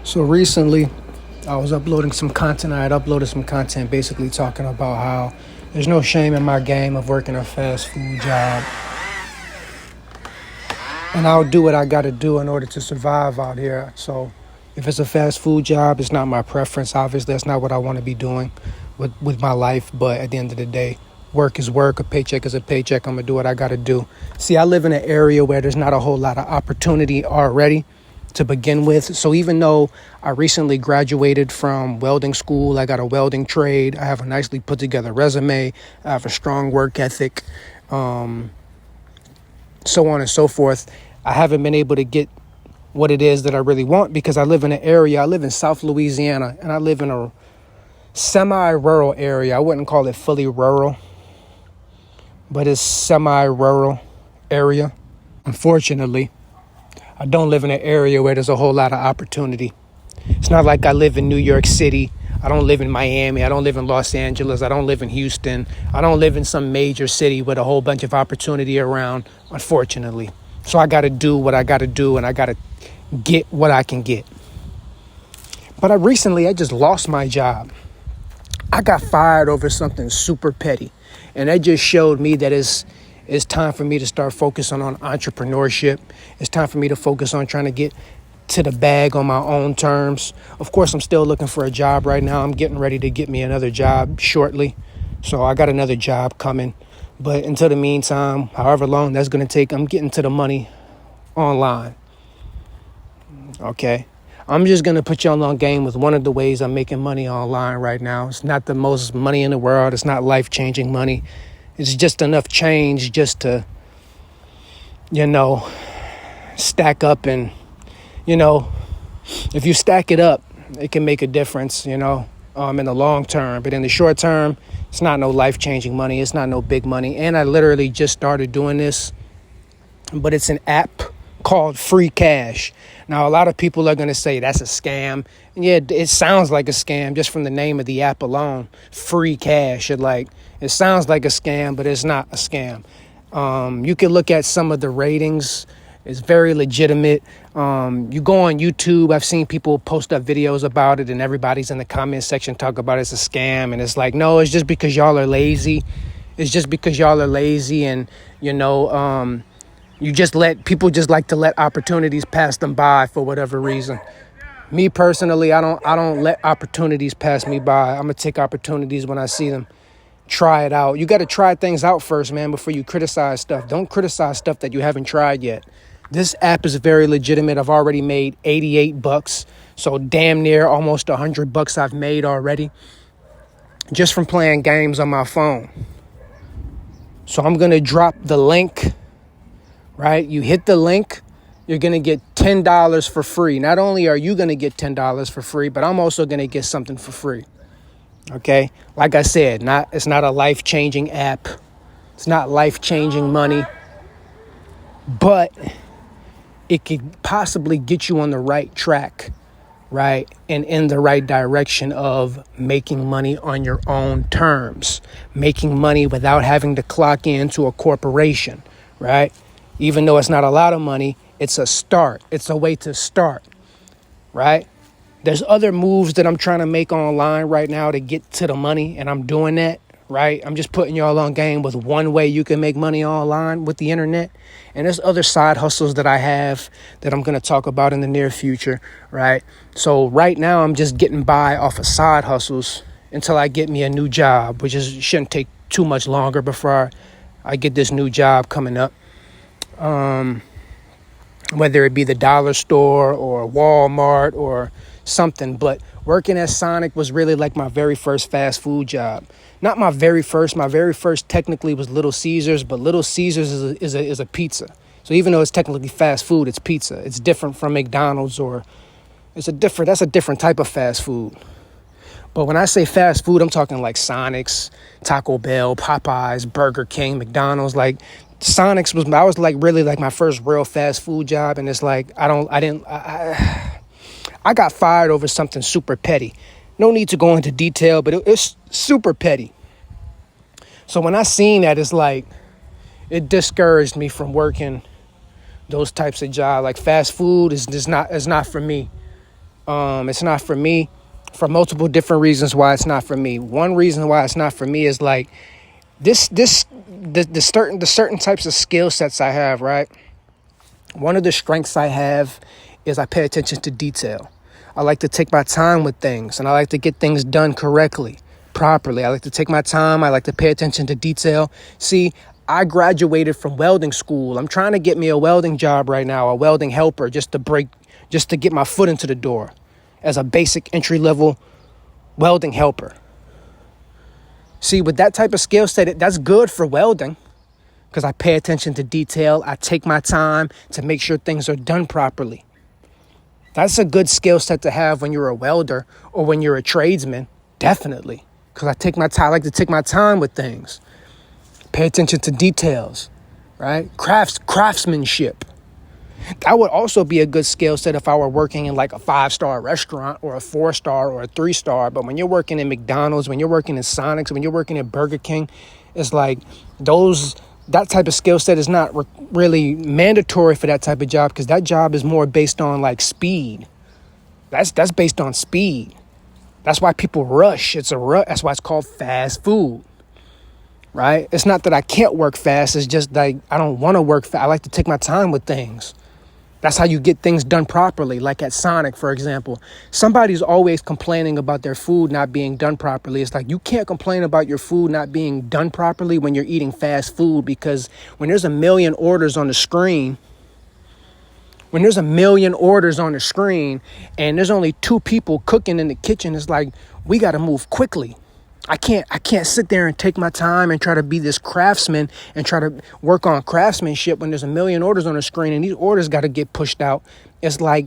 So recently, I was uploading some content. I had uploaded some content basically talking about how there's no shame in my game of working a fast food job. And I'll do what I got to do in order to survive out here. So if it's a fast food job, it's not my preference. Obviously, that's not what I want to be doing with my life. But at the end of the day, work is work. A paycheck is a paycheck. I'm going to do what I got to do. See, I live in an area where there's not a whole lot of opportunity already to begin with. So even though I recently graduated from welding school, I got a welding trade, I have a nicely put together resume, I have a strong work ethic, so on and so forth, I haven't been able to get what it is that I really want because I live in an area, I live in South Louisiana, and I live in a semi-rural area. I wouldn't call it fully rural, but it's semi-rural area. Unfortunately, I don't live in an area where there's a whole lot of opportunity. It's not like I live in New York City. I don't live in Miami. I don't live in Los Angeles. I don't live in Houston. I don't live in some major city with a whole bunch of opportunity around, unfortunately. So I got to do what I got to do, and I got to get what I can get. But I just lost my job. I got fired over something super petty. And that just showed me that it's time for me to start focusing on entrepreneurship. It's time for me to focus on trying to get to the bag on my own terms. Of course, I'm still looking for a job right now. I'm getting ready to get me another job shortly. So I got another job coming. But until the meantime, however long that's going to take, I'm getting to the money online. Okay. I'm just going to put y'all on game with one of the ways I'm making money online right now. It's not the most money in the world. It's not life-changing money. It's just enough change just to, stack up. And, if you stack it up, it can make a difference, in the long term. But in the short term, it's not no life-changing money. It's not no big money. And I literally just started doing this, but it's an app called Free Cash. Now, a lot of people are going to say that's a scam. And yeah, it sounds like a scam just from the name of the app alone. Free Cash. It sounds like a scam, but it's not a scam. You can look at some of the ratings. It's very legitimate. You go on YouTube. I've seen people post up videos about it, and everybody's in the comment section talk about it's a scam. And it's like, no, it's just because y'all are lazy. It's just because y'all are lazy, and you just people just like to let opportunities pass them by for whatever reason. Me personally, I don't let opportunities pass me by. I'm gonna take opportunities when I see them. Try it out. You got to try things out first, man, before you criticize stuff. Don't criticize stuff that you haven't tried yet. This app is very legitimate. I've already made $88, so damn near almost $100 I've made already just from playing games on my phone. So I'm gonna drop the link. Right? You hit the link, you're going to get $10 for free. Not only are you going to get $10 for free, but I'm also going to get something for free. Okay? Like I said, it's not a life-changing app. It's not life-changing money. But it could possibly get you on the right track, right? And in the right direction of making money on your own terms. Making money without having to clock into a corporation, right? Even though it's not a lot of money, it's a start. It's a way to start, right? There's other moves that I'm trying to make online right now to get to the money, and I'm doing that, right? I'm just putting y'all on game with one way you can make money online with the internet. And there's other side hustles that I have that I'm going to talk about in the near future, right? So right now I'm just getting by off of side hustles until I get me a new job, which shouldn't take too much longer before I get this new job coming up. Whether it be the dollar store or Walmart or something. But working at Sonic was really like my very first fast food job. Not my very first. My very first technically was Little Caesars, but Little Caesars is a pizza. So even though it's technically fast food, it's pizza. It's different from McDonald's, or that's a different type of fast food. But when I say fast food, I'm talking like Sonic's, Taco Bell, Popeyes, Burger King, McDonald's. Like Sonic's was really like my first real fast food job. And it's like, I got fired over something super petty. No need to go into detail, but it's super petty. So when I seen that, it's like, it discouraged me from working those types of jobs. Like fast food is not for me. It's not for me for multiple different reasons why it's not for me. One reason why it's not for me is like the certain types of skill sets I have, right? One of the strengths I have is I pay attention to detail. I like to take my time with things, and I like to get things done correctly, properly. I like to take my time. I like to pay attention to detail. See, I graduated from welding school. I'm trying to get me a welding job right now, a welding helper, just to get my foot into the door as a basic entry-level welding helper. See, with that type of skill set, that's good for welding because I pay attention to detail. I take my time to make sure things are done properly. That's a good skill set to have when you're a welder or when you're a tradesman, definitely. Because I like to take my time with things. Pay attention to details, right? Craftsmanship. That would also be a good skill set if I were working in like a 5-star restaurant or a 4-star or a 3-star. But when you're working in McDonald's, when you're working in Sonic's, when you're working at Burger King, it's like that type of skill set is not really mandatory for that type of job because that job is more based on like speed. That's based on speed. That's why people rush. That's why it's called fast food, right? It's not that I can't work fast. It's just like I don't want to work fast. I like to take my time with things. That's how you get things done properly. Like at Sonic, for example, somebody's always complaining about their food not being done properly. It's like you can't complain about your food not being done properly when you're eating fast food because when there's a million orders on the screen, and there's only 2 people cooking in the kitchen, it's like we got to move quickly. I can't sit there and take my time and try to be this craftsman and try to work on craftsmanship when there's a million orders on the screen and these orders got to get pushed out. It's like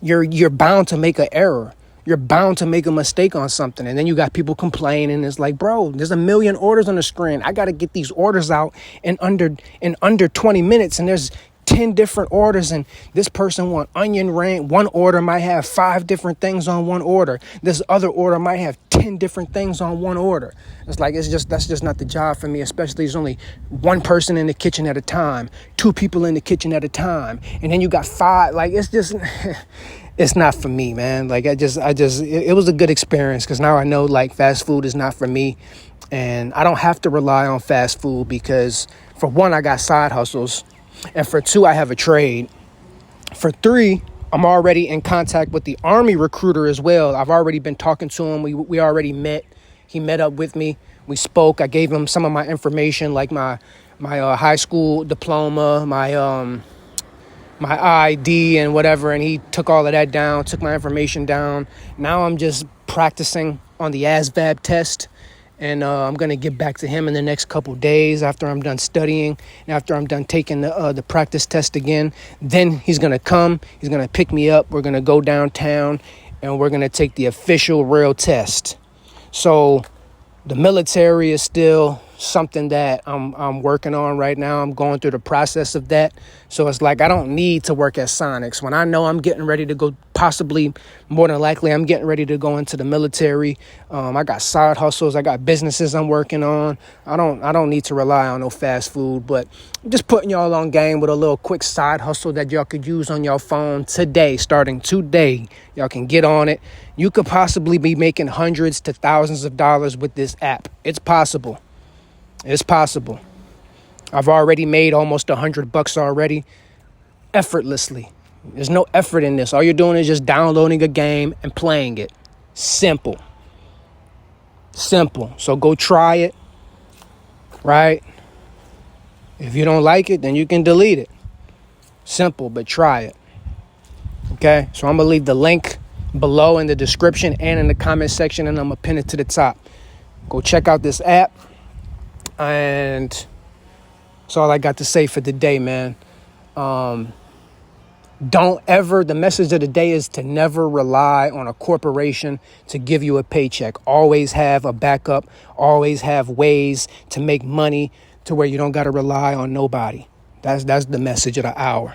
you're bound to make an error. You're bound to make a mistake on something. And then you got people complaining. It's like, bro, there's a million orders on the screen. I got to get these orders out in under 20 minutes. And there's 10 different orders and this person want onion ring. One order might have 5 different things on one order. This other order might have 10 different things on one order. It's like, that's just not the job for me, especially there's only 1 person in the kitchen at a time, 2 people in the kitchen at a time. And then you got 5, like, it's just, it's not for me, man. Like it was a good experience because now I know like fast food is not for me and I don't have to rely on fast food because for 1, I got side hustles. And for 2, I have a trade. For 3, I'm already in contact with the Army recruiter as well. I've already been talking to him. We already met. He met up with me. We spoke. I gave him some of my information, like my high school diploma, my ID and whatever. And he took all of that down, took my information down. Now I'm just practicing on the ASVAB test. And I'm going to get back to him in the next couple days after I'm done studying and after I'm done taking the practice test again. Then he's going to come. He's going to pick me up. We're going to go downtown and we're going to take the official real test. So the military is still something that I'm working on right now. I'm going through the process of that. So it's like I don't need to work at Sonic's. When I know I'm getting ready to go, possibly more than likely, I'm getting ready to go into the military. I got side hustles. I got businesses I'm working on. I don't need to rely on no fast food, but I'm just putting y'all on game with a little quick side hustle that y'all could use on your phone today, starting today. Y'all can get on it. You could possibly be making hundreds to thousands of dollars with this app. It's possible. It's possible. I've already made almost $100 already, effortlessly. There's no effort in this. All you're doing is just downloading a game and playing it. Simple. So go try it, right? If you don't like it, then you can delete it. Simple, but try it. Okay? So I'm going to leave the link below in the description and in the comment section, and I'm going to pin it to the top. Go check out this app. And that's all I got to say for the day, man. The message of the day is to never rely on a corporation to give you a paycheck. Always have a backup. Always have ways to make money to where you don't got to rely on nobody. That's the message of the hour.